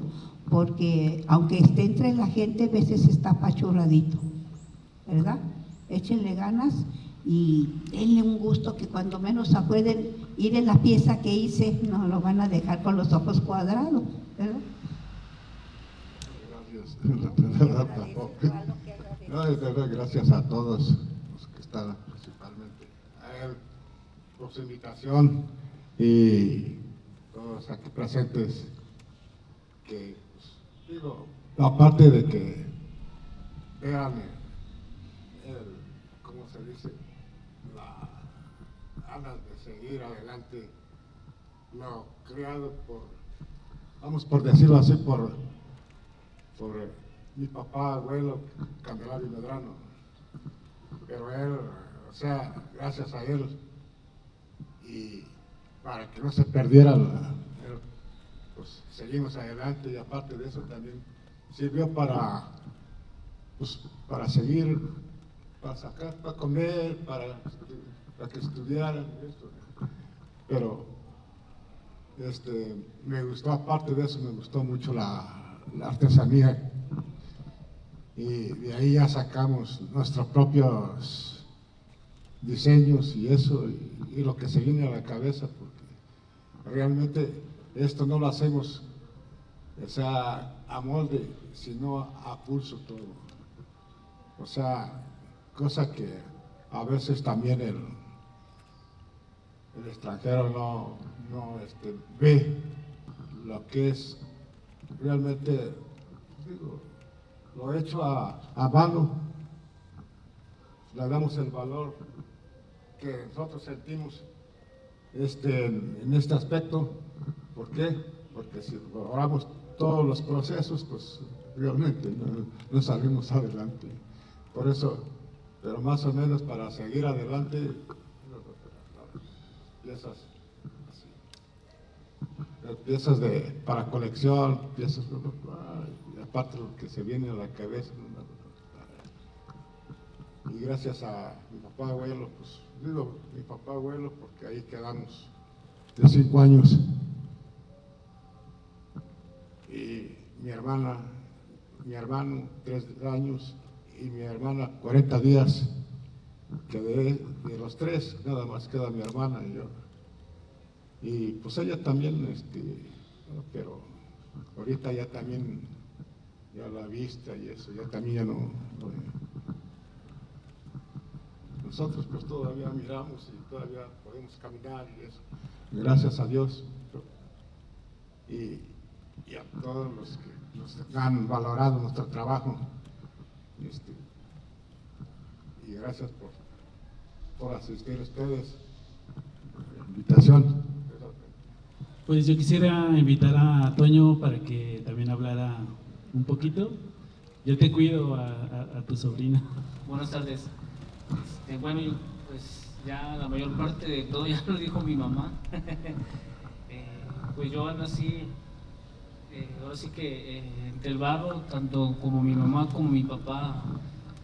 porque aunque esté entre la gente, a veces está apachurradito, ¿verdad? Échenle ganas y denle un gusto que cuando menos se acuerden ir en la pieza que hice, no lo van a dejar con los ojos cuadrados, ¿verdad? Gracias. No, de verdad, gracias a todos los que están, principalmente a él por su invitación y todos aquí presentes, que pues, digo, aparte de que vean ¿cómo se dice? La ganas de seguir adelante, lo creado vamos por decirlo así, por mi papá, abuelo, Candelario Medrano. Pero él, o sea, gracias a él, y para que no se perdiera, pues seguimos adelante, y aparte de eso también sirvió para seguir, para sacar, para comer, para que estudiaran esto. Pero me gustó, aparte de eso, me gustó mucho la artesanía, y de ahí ya sacamos nuestros propios diseños y eso, y lo que se viene a la cabeza, porque realmente esto no lo hacemos, o sea, a molde, sino a pulso todo. O sea, cosa que a veces también el extranjero no ve lo que es realmente, digo, lo hecho a mano, le damos el valor que nosotros sentimos en este aspecto. ¿Por qué? Porque si logramos todos los procesos, pues realmente no salimos adelante. Por eso, pero más o menos para seguir adelante, piezas así, piezas para colección, piezas, y aparte lo que se viene a la cabeza. Y gracias a mi papá abuelo, pues digo mi papá abuelo porque ahí quedamos de 5 años. Y mi hermano 3 años y mi hermana 40 días. Quedé de los 3, nada más queda mi hermana y yo. Y pues ella también, pero ahorita ya también, ya la vista y eso, ya también ya no. Nosotros pues todavía miramos y todavía podemos caminar y eso. Gracias a Dios. Y a todos los que nos han valorado nuestro trabajo. Y gracias por asistir a ustedes. Invitación. Pues yo quisiera invitar a Toño para que también hablara un poquito. Yo te cuido a tu sobrina. Buenas tardes. Bueno, pues ya la mayor parte de todo ya lo dijo mi mamá. Pues yo nací, ahora sí que entre el barro, tanto como mi mamá como mi papá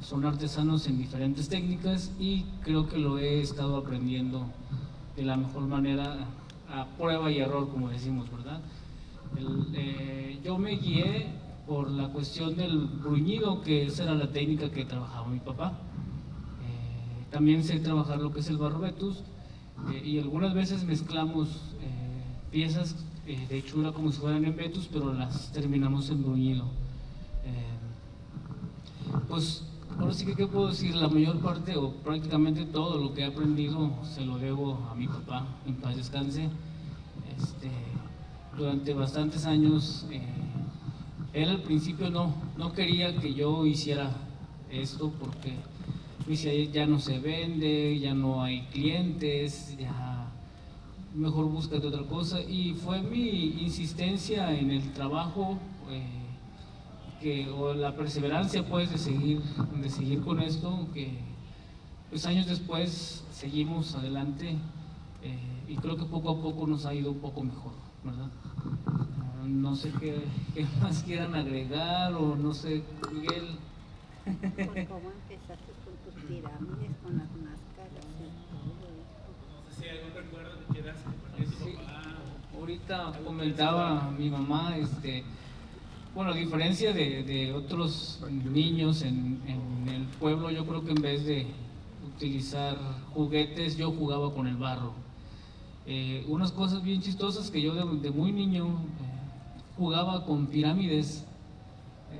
son artesanos en diferentes técnicas y creo que lo he estado aprendiendo de la mejor manera, a prueba y error, como decimos, ¿verdad? Yo me guié por la cuestión del bruñido, que esa era la técnica que trabajaba mi papá. También sé trabajar lo que es el barro vetus y algunas veces mezclamos piezas de hechura como si fueran en vetus, pero las terminamos en bruñido. Pues ahora sí que, ¿qué puedo decir? La mayor parte o prácticamente todo lo que he aprendido se lo debo a mi papá, en paz descanse. Durante bastantes años, él al principio no quería que yo hiciera esto porque me decía, ya no se vende, ya no hay clientes, ya mejor búscate otra cosa. Y fue mi insistencia en el trabajo, o la perseverancia pues de seguir con esto, que pues años después seguimos adelante y creo que poco a poco nos ha ido un poco mejor, ¿verdad? No sé qué más quieran agregar o no sé, Miguel. ¿Cómo empezaste con tus pirámides, con las máscaras y todo eso? No sé si hay algún recuerdo que quieras compartir tu papá. Ahorita comentaba mi mamá, bueno, a diferencia de otros niños en el pueblo, yo creo que en vez de utilizar juguetes, yo jugaba con el barro. Unas cosas bien chistosas que yo de muy niño jugaba con pirámides.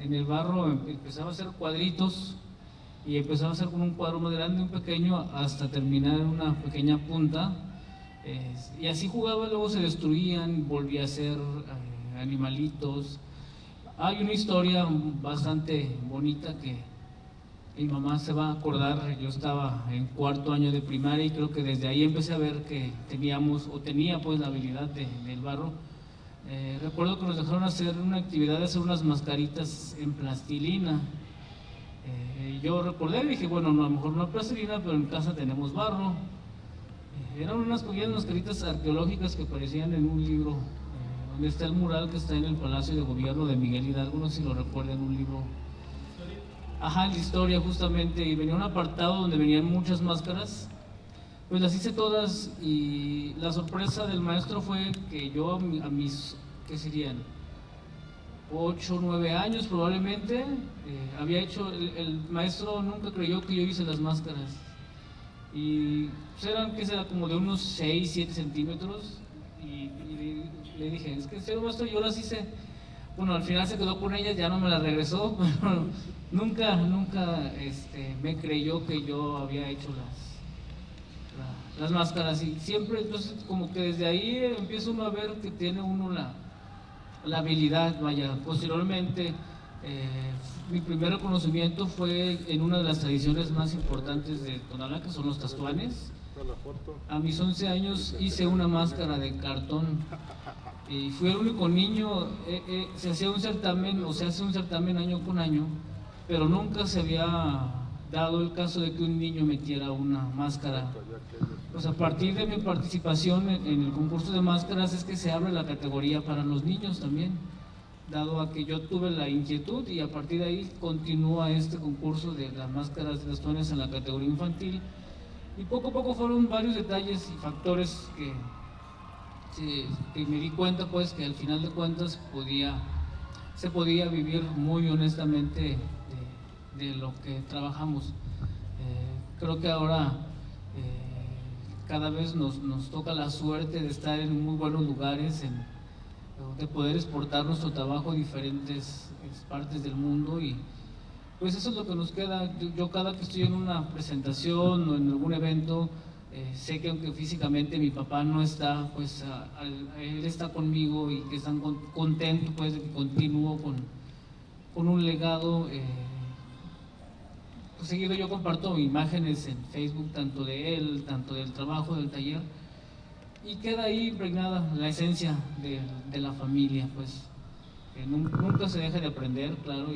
En el barro empezaba a hacer cuadritos y empezaba a hacer con un cuadro más grande, un pequeño, hasta terminar en una pequeña punta. Y así jugaba, luego se destruían, volvía a hacer animalitos. Hay una historia bastante bonita que mi mamá se va a acordar. Yo estaba en 4º año de primaria y creo que desde ahí empecé a ver que tenía pues la habilidad del barro. Recuerdo que nos dejaron hacer una actividad de hacer unas mascaritas en plastilina. Yo recordé y dije, bueno, no, a lo mejor no plastilina, pero en casa tenemos barro. Eran unas pequeñas mascaritas arqueológicas que aparecían en un libro, donde está el mural que está en el Palacio de Gobierno de Miguel Hidalgo, no sé si lo recuerdan, un libro. Ajá, la historia justamente, y venía un apartado donde venían muchas máscaras. Pues las hice todas y la sorpresa del maestro fue que yo a mis, ¿qué serían? 8 o 9 años probablemente, había hecho, el maestro nunca creyó que yo hice las máscaras. Y pues eran, ¿qué será? Como de unos 6, 7 centímetros. Y le dije, es que señor maestro, yo las hice. Bueno, al final se quedó con ellas, ya no me las regresó, pero nunca me creyó que yo había hecho las máscaras. Y siempre, entonces, como que desde ahí empieza uno a ver que tiene uno la habilidad, vaya. Posteriormente, mi primer reconocimiento fue en una de las tradiciones más importantes de Tonalá, que son los tastuanes. A mis 11 años hice una máscara de cartón y fui el único niño. Se hacía un certamen, o se hace un certamen año con año, pero nunca se había dado el caso de que un niño metiera una máscara. Pues a partir de mi participación en el concurso de máscaras es que se abre la categoría para los niños también, dado a que yo tuve la inquietud, y a partir de ahí continúa este concurso de las máscaras de tastuanes en la categoría infantil. Y poco a poco fueron varios detalles y factores que que me di cuenta pues que al final de cuentas se podía vivir muy honestamente de lo que trabajamos. Creo que ahora cada vez nos toca la suerte de estar en muy buenos lugares, de poder exportar nuestro trabajo a diferentes partes del mundo, y pues eso es lo que nos queda. Yo cada que estoy en una presentación o en algún evento, sé que aunque físicamente mi papá no está, pues él está conmigo y que están contento pues de que continúo con un legado. Pues seguido yo comparto imágenes en Facebook, tanto de él, tanto del trabajo, del taller, y queda ahí impregnada la esencia de la familia, pues nunca se deja de aprender, claro,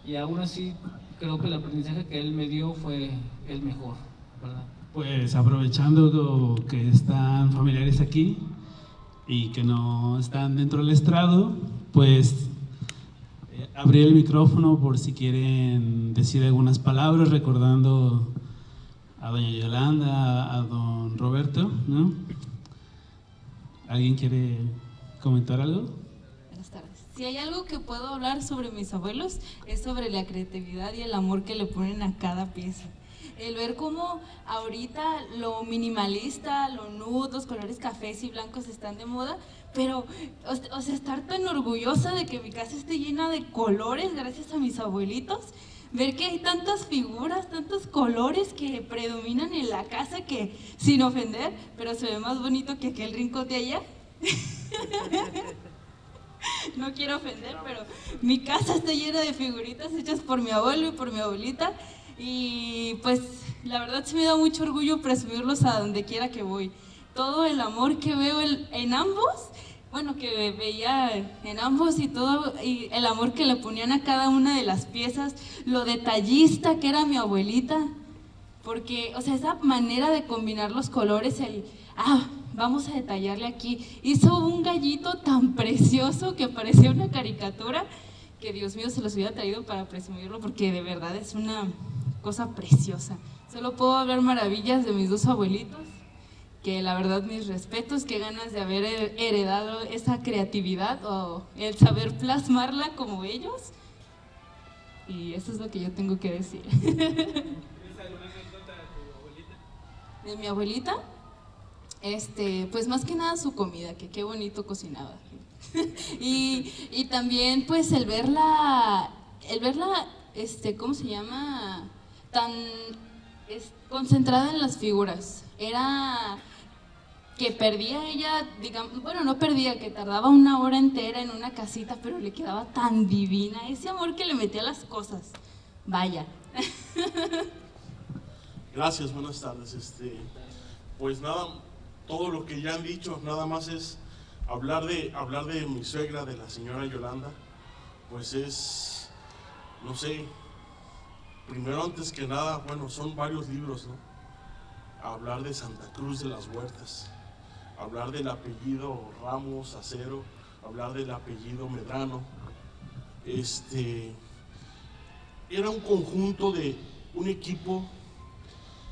y aún así creo que el aprendizaje que él me dio fue el mejor, ¿verdad? Pues aprovechando que están familiares aquí y que no están dentro del estrado, pues abrí el micrófono por si quieren decir algunas palabras recordando a doña Yolanda, a don Roberto, ¿no? ¿Alguien quiere comentar algo? Buenas tardes. Si hay algo que puedo hablar sobre mis abuelos, es sobre la creatividad y el amor que le ponen a cada pieza. El ver cómo ahorita lo minimalista, lo nude, los colores cafés y blancos están de moda, pero, o sea, estar tan orgullosa de que mi casa esté llena de colores gracias a mis abuelitos, ver que hay tantas figuras, tantos colores que predominan en la casa que, sin ofender, pero se ve más bonito que aquel rincón de allá. No quiero ofender, pero mi casa está llena de figuritas hechas por mi abuelo y por mi abuelita, y pues la verdad sí me da mucho orgullo presumirlos a donde quiera que voy. Todo el amor que veo en ambos, bueno, que veía en ambos, y todo, y el amor que le ponían a cada una de las piezas, lo detallista que era mi abuelita, porque, o sea, esa manera de combinar los colores, vamos a detallarle aquí, hizo un gallito tan precioso que parecía una caricatura, que Dios mío se los hubiera traído para presumirlo, porque de verdad es una cosa preciosa. Solo puedo hablar maravillas de mis dos abuelitos, que la verdad mis respetos, qué ganas de haber heredado esa creatividad o el saber plasmarla como ellos, y eso es lo que yo tengo que decir. ¿Tienes alguna anécdota de tu abuelita? De mi abuelita, pues más que nada su comida, que qué bonito cocinaba. y también pues el verla, ¿cómo se llama? Tan concentrada en las figuras. Era que perdía ella, digamos, bueno, no perdía, que tardaba una hora entera en una casita, pero le quedaba tan divina, ese amor que le metía a las cosas. Vaya. Gracias, buenas tardes. Pues nada, todo lo que ya han dicho, nada más es hablar de mi suegra, de la señora Yolanda. Pues es, no sé, primero antes que nada, bueno, son varios libros, ¿no? Hablar de Santa Cruz de las Huertas, hablar del apellido Ramos Acero, hablar del apellido Medrano. Era un conjunto de un equipo,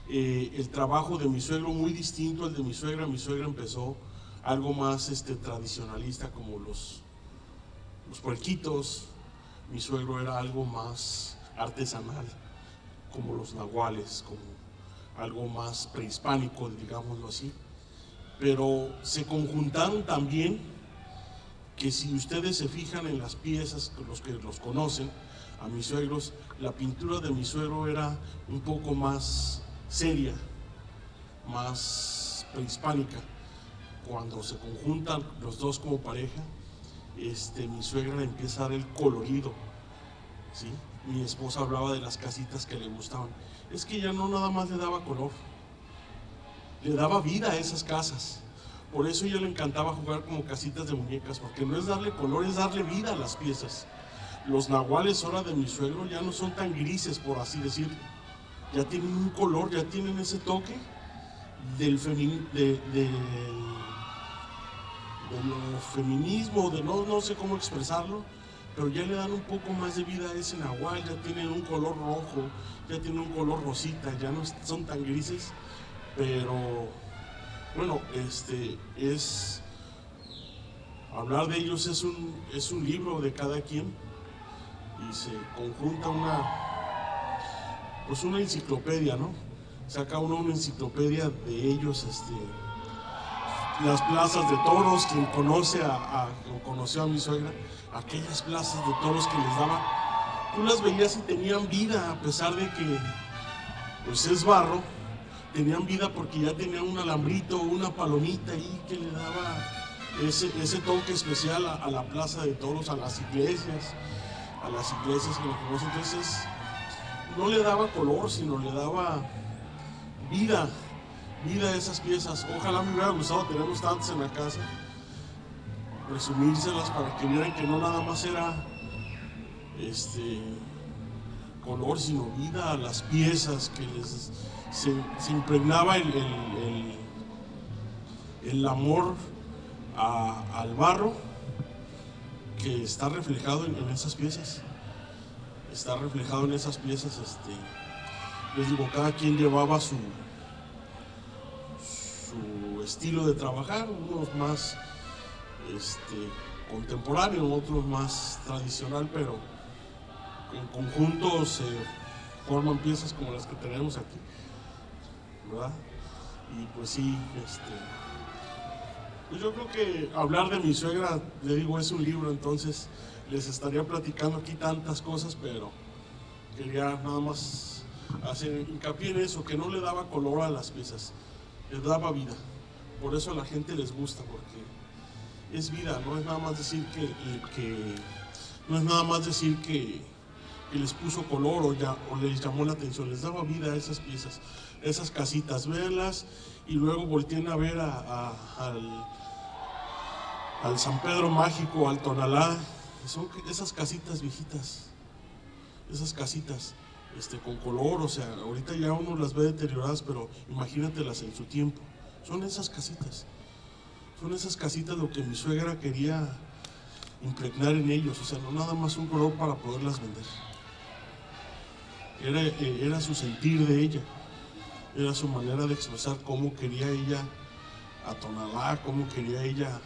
el trabajo de mi suegro muy distinto al de mi suegra. Mi suegra empezó algo más tradicionalista, como los puerquitos. Mi suegro era algo más artesanal, como los nahuales, como algo más prehispánico, digámoslo así. Pero se conjuntaron también, que si ustedes se fijan en las piezas, los que los conocen, a mis suegros, la pintura de mi suegro era un poco más seria, más prehispánica. Cuando se conjuntan los dos como pareja, mi suegra le empieza a dar el colorido, ¿sí? Mi esposa hablaba de las casitas que le gustaban. Es que ya no nada más le daba color, le daba vida a esas casas. Por eso a ella le encantaba jugar como casitas de muñecas, porque no es darle color, es darle vida a las piezas. Los nahuales ahora de mi suegro ya no son tan grises, por así decirlo. Ya tienen un color, ya tienen ese toque de lo feminismo, de no sé cómo expresarlo, pero ya le dan un poco más de vida a ese nahual. Ya tienen un color rojo, ya tienen un color rosita, ya no son tan grises. Pero bueno, es hablar de ellos es un libro de cada quien y se conjunta una enciclopedia, ¿no? Saca uno una enciclopedia de ellos, las plazas de toros. Quien conoció a mi suegra, aquellas plazas de toros que les daba, tú las veías y tenían vida, a pesar de que pues es barro, tenían vida porque ya tenían un alambrito, una palomita ahí que le daba ese toque especial a la plaza de toros, a las iglesias que lo conocen. Entonces no le daba color, sino le daba vida a esas piezas. Ojalá me hubiera gustado, tenemos tantas en la casa, resumírselas para que vieran que no nada más era color, sino vida a las piezas, que se impregnaba el amor al barro, que está reflejado en esas piezas. Está reflejado en esas piezas. Les digo, cada quien llevaba su estilo de trabajar, unos más contemporáneo, otros más tradicional, pero en conjunto se forman piezas como las que tenemos aquí, ¿verdad? Y pues sí, pues yo creo que hablar de mi suegra, le digo, es un libro, entonces les estaría platicando aquí tantas cosas, pero quería nada más hacer hincapié en eso, que no le daba color a las piezas, les daba vida. Por eso a la gente les gusta, porque es vida, no es nada más decir que les puso color o les llamó la atención, les daba vida a esas piezas, esas casitas. Véanlas y luego volteen a ver al San Pedro Mágico, al Tonalá. Son esas casitas viejitas, esas casitas con color. O sea, ahorita ya uno las ve deterioradas, pero imagínatelas en su tiempo. Son esas casitas lo que mi suegra quería impregnar en ellos. O sea, no nada más un color para poderlas vender. Era su sentir de ella, era su manera de expresar cómo quería ella a Tonalá, cómo quería ella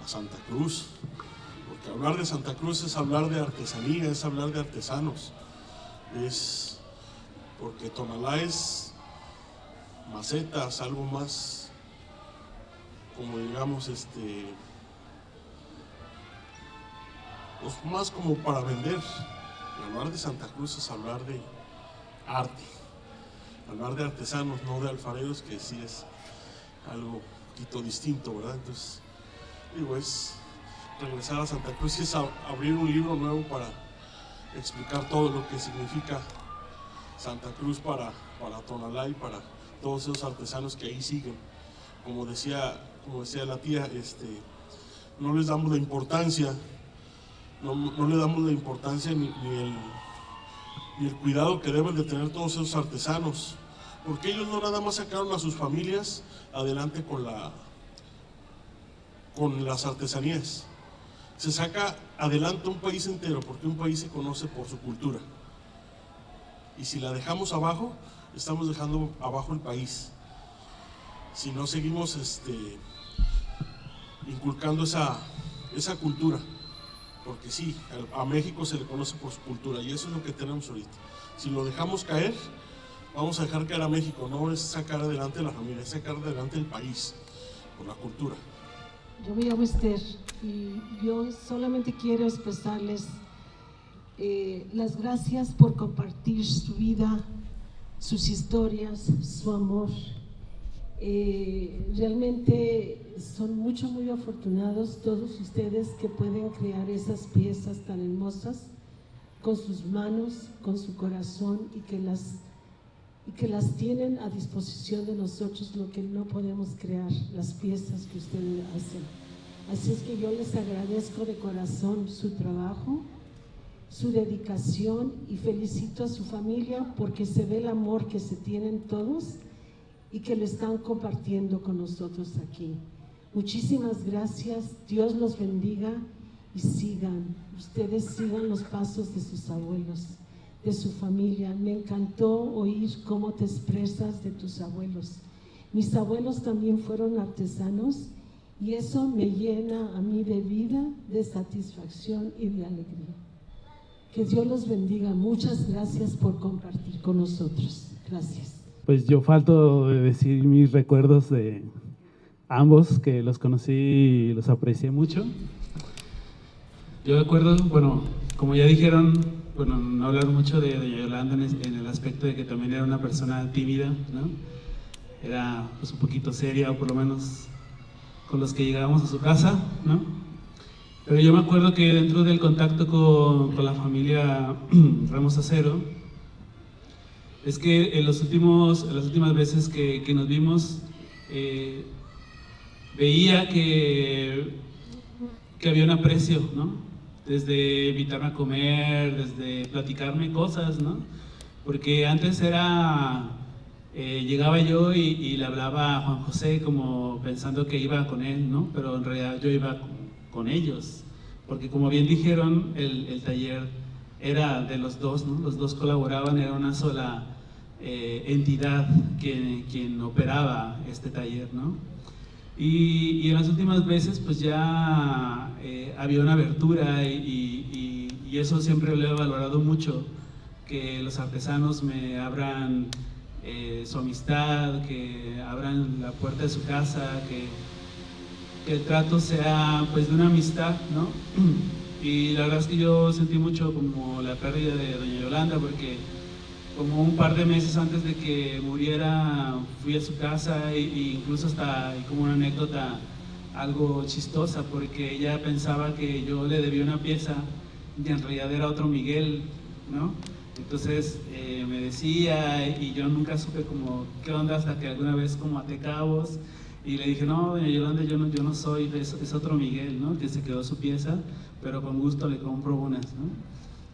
a Santa Cruz. Porque hablar de Santa Cruz es hablar de artesanía, es hablar de artesanos. Es porque Tonalá es macetas, algo más, como digamos, pues más como para vender. Hablar de Santa Cruz es hablar de arte, hablar de artesanos, no de alfareros, que sí es algo un poquito distinto, ¿verdad? Entonces, digo, es regresar a Santa Cruz y es abrir un libro nuevo para explicar todo lo que significa Santa Cruz para Tonalá y para todos esos artesanos que ahí siguen. Como decía la tía, no les damos la importancia, no le damos la importancia ni el cuidado que deben de tener todos esos artesanos, porque ellos no nada más sacaron a sus familias adelante con las artesanías. Se saca adelante un país entero, porque un país se conoce por su cultura. Y si la dejamos abajo, estamos dejando abajo el país. Si no seguimos inculcando esa cultura, porque sí, a México se le conoce por su cultura y eso es lo que tenemos ahorita. Si lo dejamos caer, vamos a dejar caer a México. No es sacar adelante la familia, es sacar adelante el país por la cultura. Yo me llamo Esther y yo solamente quiero expresarles las gracias por compartir su vida, sus historias, su amor. Realmente son muy afortunados todos ustedes que pueden crear esas piezas tan hermosas con sus manos, con su corazón y que las tienen a disposición de nosotros, lo que no podemos crear, las piezas que ustedes hacen. Así es que yo les agradezco de corazón su trabajo, su dedicación y felicito a su familia porque se ve el amor que se tienen todos y que lo están compartiendo con nosotros aquí. Muchísimas gracias, Dios los bendiga y ustedes sigan los pasos de sus abuelos, de su familia. Me encantó oír cómo te expresas de tus abuelos. Mis abuelos también fueron artesanos Y eso me llena a mí de vida, de satisfacción y de alegría. Que Dios los bendiga. Muchas gracias por compartir con nosotros. Gracias. Pues yo falto de decir mis recuerdos de ambos, que los conocí y los aprecié mucho. Yo recuerdo, bueno, como ya dijeron, bueno, no hablar mucho de doña Yolanda en el aspecto de que también era una persona tímida, ¿no? Era pues un poquito seria, o por lo menos con los que llegábamos a su casa, ¿no? Pero yo me acuerdo que dentro del contacto con la familia Ramos Acero, es que en las últimas veces que nos vimos, veía que había un aprecio, ¿no? Desde invitarme a comer, desde platicarme cosas, ¿no? Porque antes llegaba yo y le hablaba a Juan José como pensando que iba con él, ¿no? Pero en realidad yo iba con ellos, porque como bien dijeron, el taller era de los dos, ¿no? Los dos colaboraban, era una sola entidad quien operaba este taller, ¿no? Y en las últimas veces pues ya había una abertura y eso siempre lo he valorado mucho, que los artesanos me abran su amistad, que abran la puerta de su casa, que el trato sea pues de una amistad, ¿no? Y la verdad es que yo sentí mucho como la pérdida de doña Yolanda, porque como un par de meses antes de que muriera fui a su casa e incluso hasta hay como una anécdota algo chistosa, porque ella pensaba que yo le debía una pieza y en realidad era otro Miguel, ¿no? Entonces me decía y yo nunca supe como qué onda hasta que alguna vez como até cabos y le dije, no, doña Yolanda, yo no soy, es otro Miguel, ¿no? Que se quedó su pieza, pero con gusto le compro unas, ¿no?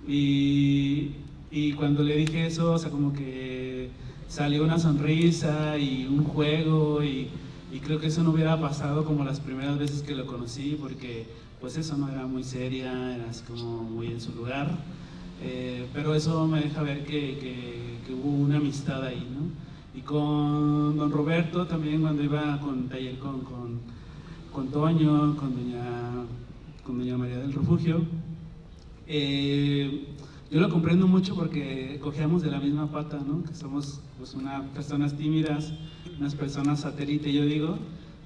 Y cuando le dije eso, o sea, como que salió una sonrisa y un juego y creo que eso no hubiera pasado como las primeras veces que lo conocí, porque pues eso no era muy seria, era así como muy en su lugar, pero eso me deja ver que hubo una amistad ahí, ¿no? Y con don Roberto también, cuando iba con taller con Toño, con doña María del Refugio, yo lo comprendo mucho porque cogíamos de la misma pata, ¿no? Que somos pues unas personas tímidas, unas personas satélite, yo digo,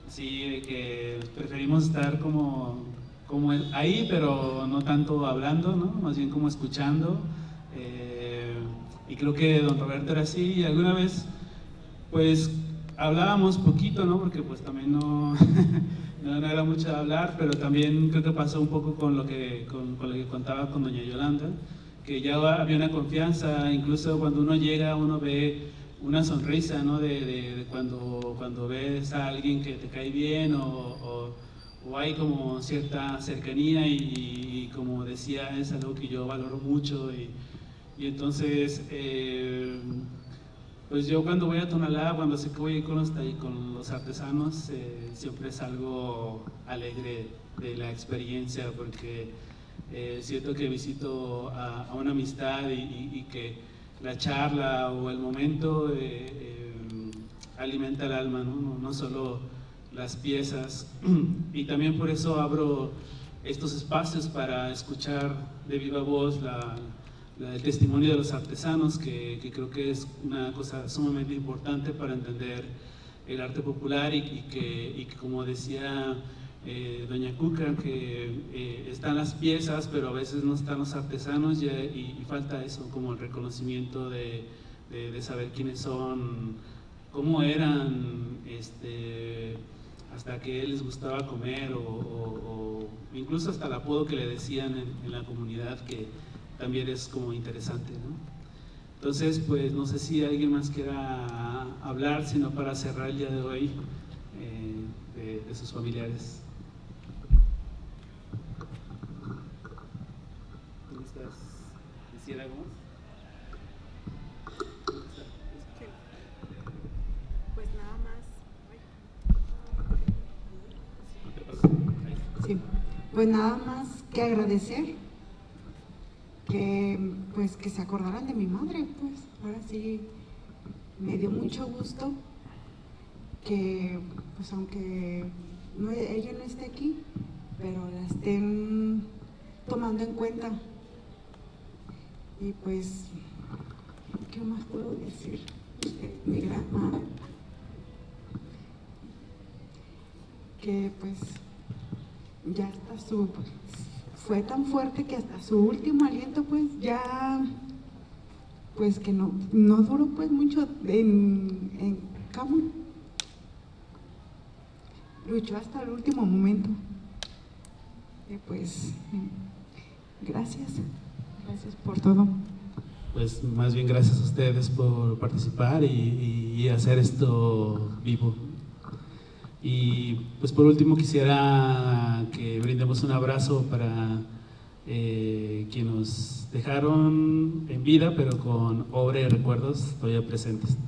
así que preferimos estar como ahí, pero no tanto hablando, ¿no? Más bien como escuchando. Y creo que don Roberto era así, y alguna vez pues hablábamos poquito, ¿no? Porque pues también no era mucho de hablar, pero también creo que pasó un poco con lo que contaba con doña Yolanda, que ya había una confianza, incluso cuando uno llega uno ve una sonrisa, ¿no? De cuando ves a alguien que te cae bien o hay como cierta cercanía y como decía, es algo que yo valoro mucho y entonces pues yo cuando voy a Tonalá, cuando sé que voy con los artesanos, siempre es algo alegre de la experiencia, porque siento que visito a una amistad y que la charla o el momento alimenta el alma, ¿no? No solo las piezas. Y también por eso abro estos espacios para escuchar de viva voz el testimonio de los artesanos, que creo que es una cosa sumamente importante para entender el arte popular y que como decía doña Cuca, que están las piezas, pero a veces no están los artesanos y falta eso, como el reconocimiento de saber quiénes son, cómo eran, hasta qué les gustaba comer o incluso hasta el apodo que le decían en la comunidad, que también es como interesante, ¿no? Entonces, pues no sé si alguien más quiera hablar, sino para cerrar el día de hoy de sus familiares. ¿Cómo estás? ¿Decir algo más? Pues nada más. Sí, pues nada más que agradecer que se acordaran de mi madre, pues ahora sí me dio mucho gusto que pues aunque ella no esté aquí, pero la estén tomando en cuenta. Y pues, ¿qué más puedo decir? Mi gran madre, que pues ya hasta fue tan fuerte que hasta su último aliento pues ya, pues que no duró pues mucho en cama, luchó hasta el último momento. Y pues gracias por todo. Pues más bien gracias a ustedes por participar y hacer esto vivo. Y pues por último quisiera que brindemos un abrazo para quienes nos dejaron en vida, pero con obra y recuerdos todavía presentes.